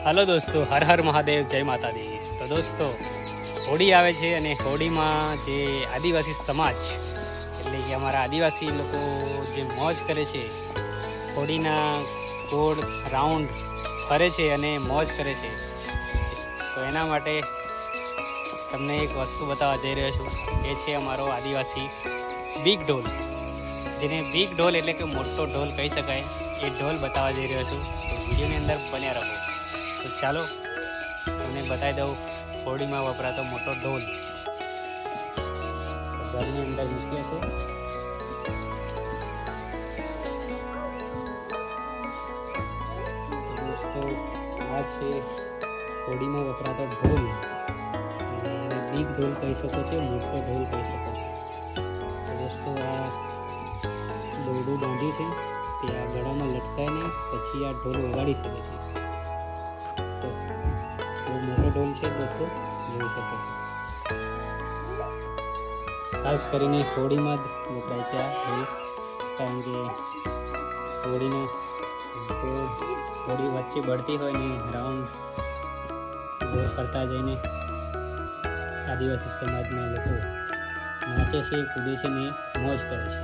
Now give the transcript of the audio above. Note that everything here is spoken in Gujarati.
हेलो दोस्तों, हर हर महादेव, जय माता दी। तो दोस्तों, होળી આવે છે અને હોળીમાં જે આદિવાસી સમાજ એટલે કે અમારા આદિવાસી લોકો જે મોજ કરે છે, હોળીના ગોળ રાઉન્ડ ફરે છે અને મોજ કરે છે, તો એના માટે તમને એક વસ્તુ બતાવવા જઈ રહ્યો છું. એ છે અમારો આદિવાસી બિગ ઢોલ, જેને બિગ ઢોલ એટલે કે મોટો ઢોલ કહી શકાય. એ ઢોલ બતાવવા જઈ રહ્યો છું, તો વિડીયોની અંદર બન્યા રહો. તો ચાલો તમને બતાવી દઉં હોળીમાં વપરાતો મોટો ઢોલ. ઘરની અંદર મૂકીએ છે. દોસ્તો, આ છે હોળીમાં વપરાતો ઢોલ. એને બિગ ઢોલ કહી શકો છો, મોટો ઢોલ કહી શકો છો. તો દોસ્તો, આ દોરડું બાંધ્યું છે, તે આ ગળામાં લટકાઈને પછી આ ઢોલ વગાડી શકે છે. તો બહુ મોટો ઢોલ છે દોસ્તો, જોઈ શકો છો. ખાસ કરીને હોળીમાં જ વપરાય છે આ ઢોલ, કારણ કે હોળીનો હોળી વચ્ચે બળતી હોય ને રાઉન્ડ ગોળ ફરતા જઈને આદિવાસી સમાજના લોકો નાચે છે, કૂદે છે ને મોજ કરે છે.